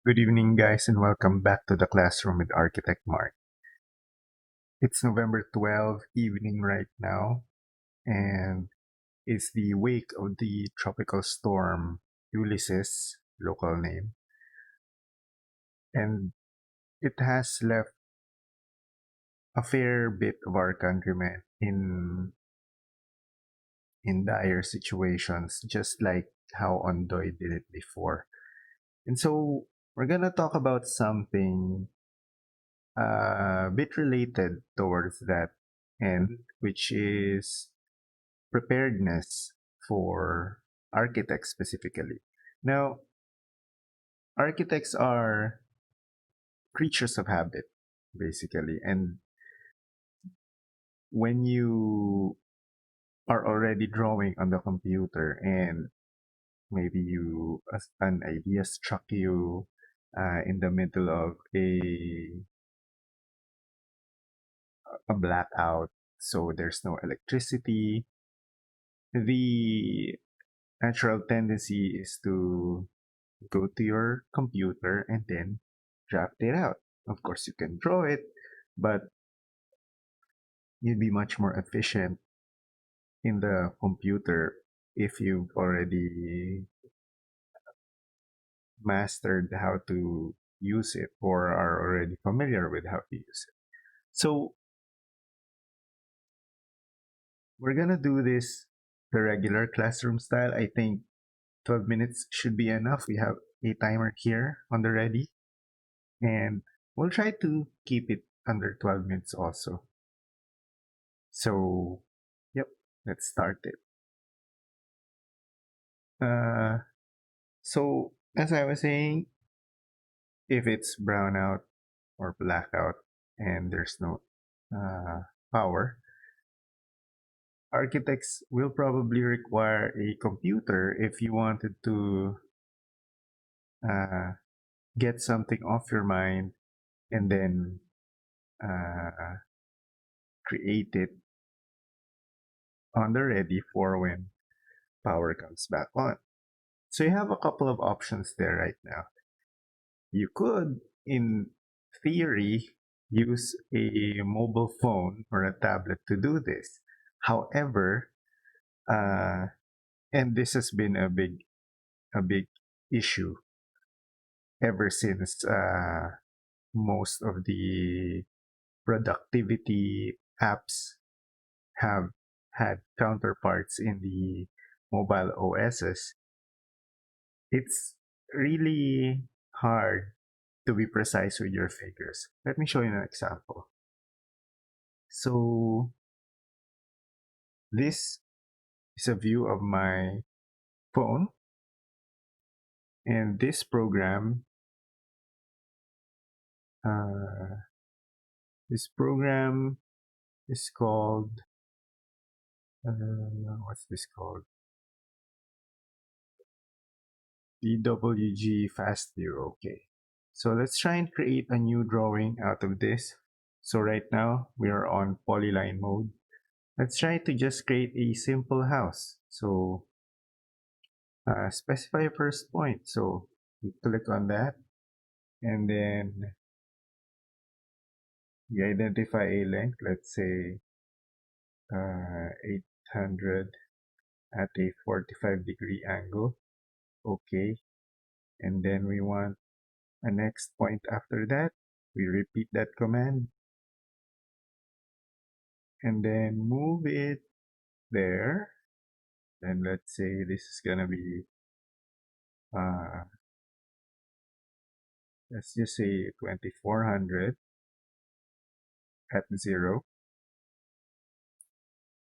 Good evening, guys, and welcome back to the classroom with Architect Mark. It's November 12th evening right now, and it's the wake of the Tropical Storm Ulysses, local name, and it has left a fair bit of our countrymen in dire situations, just like how Ondoy did it before. And so we're gonna talk about something a bit related towards that end, which is preparedness for architects specifically. Now, architects are creatures of habit, basically. And when you are already drawing on the computer and maybe an idea struck you in the middle of a blackout, so there's no electricity, the natural tendency is to go to your computer and then draft it out. Of course, you can draw it, but you'd be much more efficient in the computer if you've already mastered how to use it or are already familiar with how to use it. So, we're gonna do this the regular classroom style. I think 12 minutes should be enough. We have a timer here on the ready, and we'll try to keep it under 12 minutes also. So, yep, let's start it. Uh, so, as I was saying, if it's brownout or blackout and there's no uh, power, architects will probably require a computer if you wanted to uh, get something off your mind and then uh, create it on the ready for when power comes back on. So you have a couple of options there right now. You could, in theory, use a mobile phone or a tablet to do this. However, uh, and this has been a big issue ever since most of the productivity apps have had counterparts in the mobile OSs. It's really hard to be precise with your figures. Let me show you an example. So this is a view of my phone, and uh, this program is called what's this called? DWG Fast View. Okay, so let's try and create a new drawing out of this. So right now we are on polyline mode. Let's try to just create a simple house. So specify a first point. So we click on that, and then we identify a length, let's say 800 at a 45-degree angle. Okay. And then we want a next point after that. We repeat that command and then move it there. Then let's say this is gonna be uh, let's just say 2400 at 0,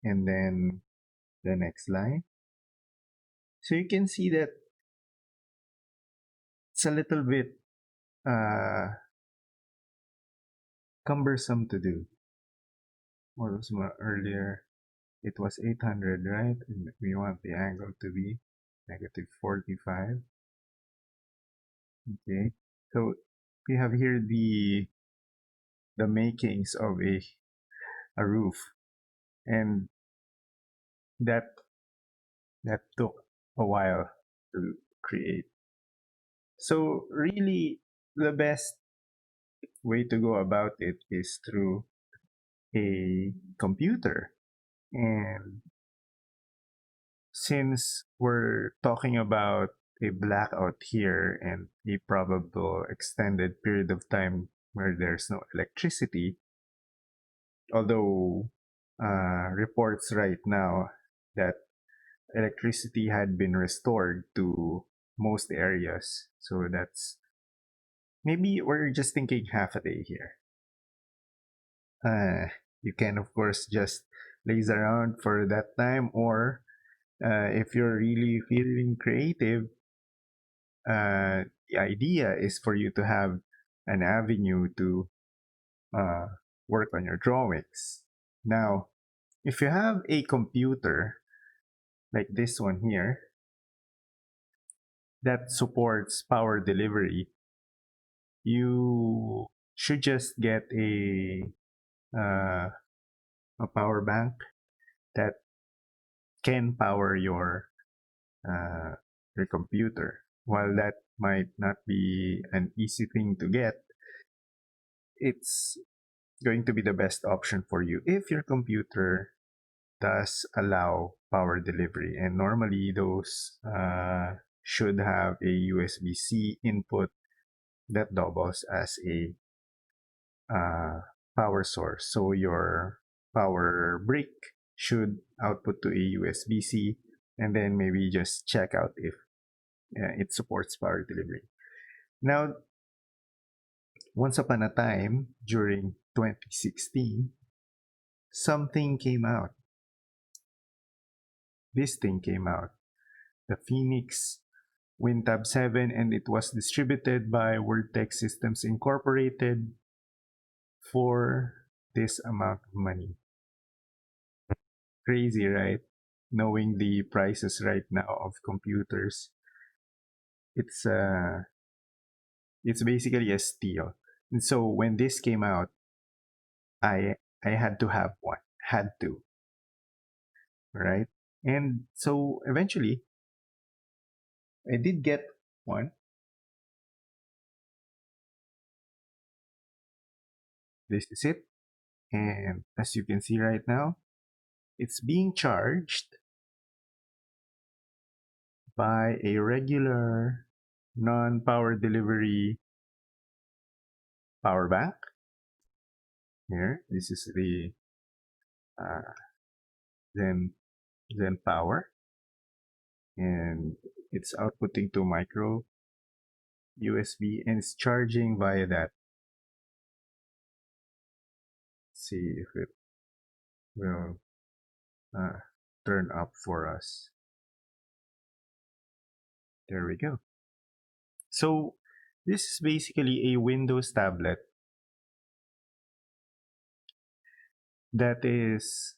and then the next line. So you can see that it's a little bit uh, cumbersome to do. What was earlier? It was 800, right? And we want the angle to be negative 45. Okay, so we have here the makings of a roof, and that that took a while to create. So really, the best way to go about it is through a computer. And since we're talking about a blackout here and a probable extended period of time where there's no electricity, although reports right now that electricity had been restored to most areas. So that's maybe we're just thinking half a day here. You can, of course, just laze around for that time, or if you're really feeling creative, the idea is for you to have an avenue to uh, work on your drawings. Now, if you have a computer like this one here that supports power delivery, you should just get uh, a power bank that can power uh, your computer. While that might not be an easy thing to get, it's going to be the best option for you if your computer does allow power delivery. And normally, those should have a USB-C input that doubles as a uh, power source. So your power brick should output to a USB-C, and then maybe just check out if it supports power delivery. Now, once upon a time during 2016, something came out. This thing came out, the Phoenix WinTab 7, and it was distributed by WordTech Systems Incorporated for this amount of money. Crazy, right? Knowing the prices right now of computers, it's uh, it's basically a steal. And so when this came out, I had to have one, had to, right? And so eventually, I did get one. This is it, and as you can see right now, it's being charged by a regular non-power delivery power bank. Here, this is the uh, Zen Zen Power, and it's outputting to micro USB and it's charging via that. Let's see if it will uh, turn up for us. There we go. So this is basically a Windows tablet that is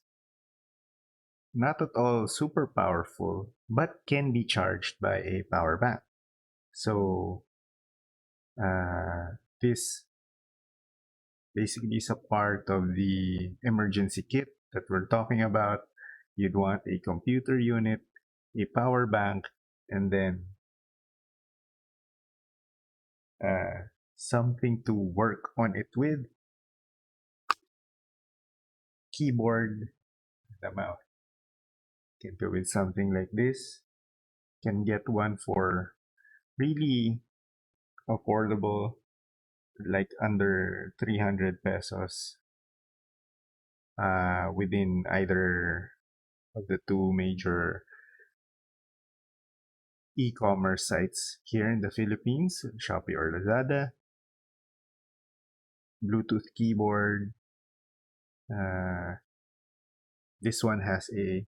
not at all super powerful, but can be charged by a power bank. So this basically is a part of the emergency kit that we're talking about. You'd want a computer unit, a power bank, and then something to work on it with, keyboard, the mouse. Can go with something like this. Can get one for really affordable, like under 300 pesos, within either of the two major e-commerce sites here in the Philippines, Shopee or Lazada. Bluetooth keyboard. Uh, this one has a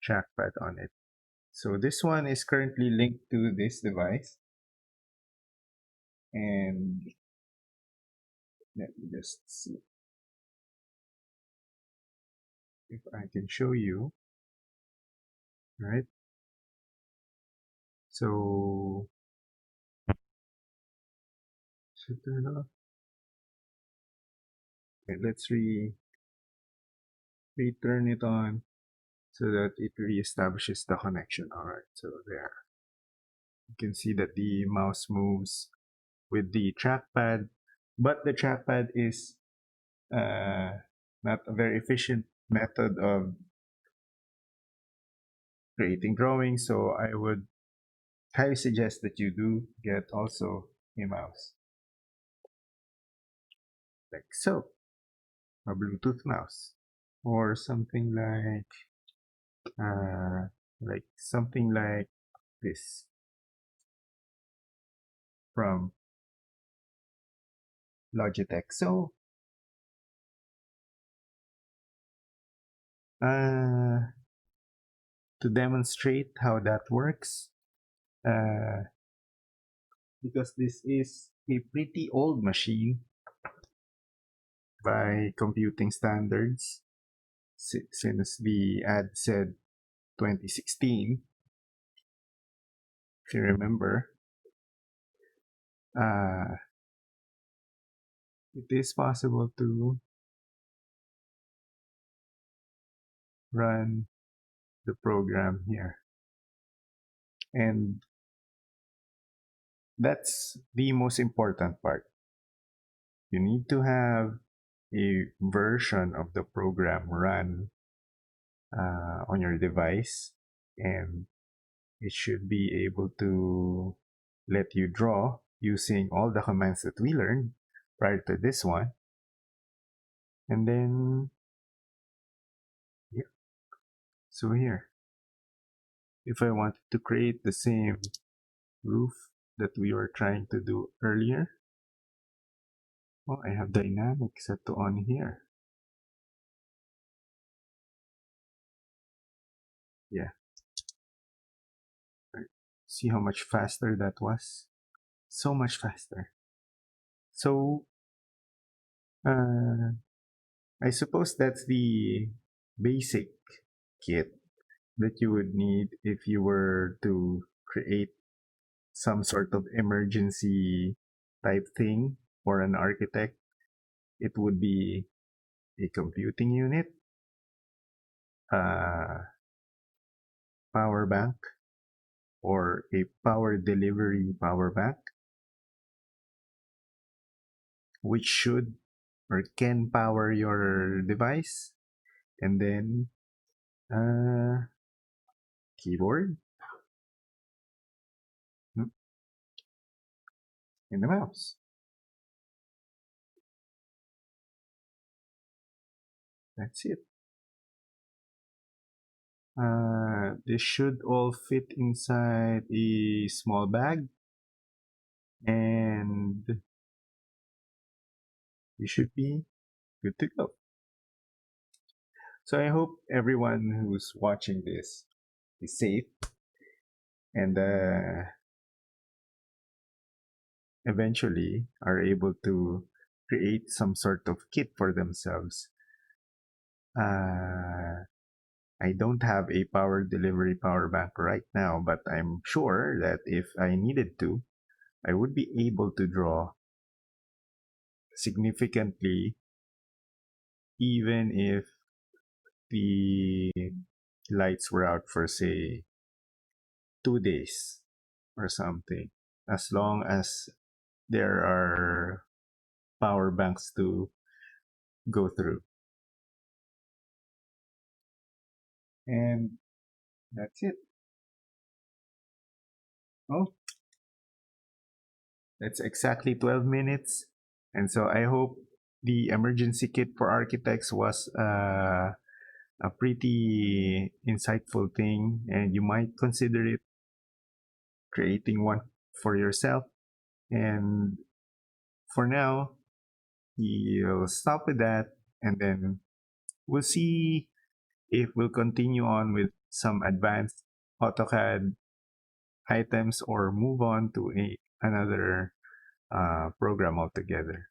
trackpad on it. So this one is currently linked to this device. And let me just see if I can show you. Right? So should turn off. Okay, let's return it on so that it reestablishes the connection. All right, so there. You can see that the mouse moves with the trackpad, but the trackpad is not a very efficient method of creating drawings, so I would highly suggest that you do get also a mouse. Like so, a Bluetooth mouse. Or something like this from Logitech. So to demonstrate how that works, uh, because this is a pretty old machine by computing standards, since the ad said 2016, if you remember, uh, it is possible to run the program here. And that's the most important part. You need to have a version of the program run on your device, and it should be able to let you draw using all the commands that we learned prior to this one. And then, yeah, so here, if I wanted to create the same roof that we were trying to do earlier, oh, I have dynamic set to on here. Yeah. See how much faster that was? So much faster. So, I suppose that's the basic kit that you would need if you were to create some sort of emergency type thing for an architect. It would be a computing unit, a power bank, or a power delivery power bank, which should or can power your device, and then keyboard, and the mouse. That's it. This should all fit inside a small bag, and you should be good to go. So I hope everyone who's watching this is safe and eventually are able to create some sort of kit for themselves. I don't have a power delivery power bank right now, but I'm sure that if I needed to, I would be able to draw significantly, even if the lights were out for, say, 2 days or something, as long as there are power banks to go through. And that's it. Oh, that's exactly 12 minutes. And so I hope the emergency kit for architects was a pretty insightful thing, and you might consider it creating one for yourself. And for now, you'll stop with that, and then we'll see if we'll continue on with some advanced AutoCAD items or move on to another program altogether.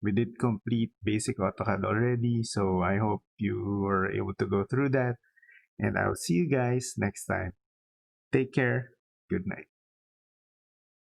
We did complete basic AutoCAD already, so I hope you were able to go through that, and I'll see you guys next time. Take care. Good night.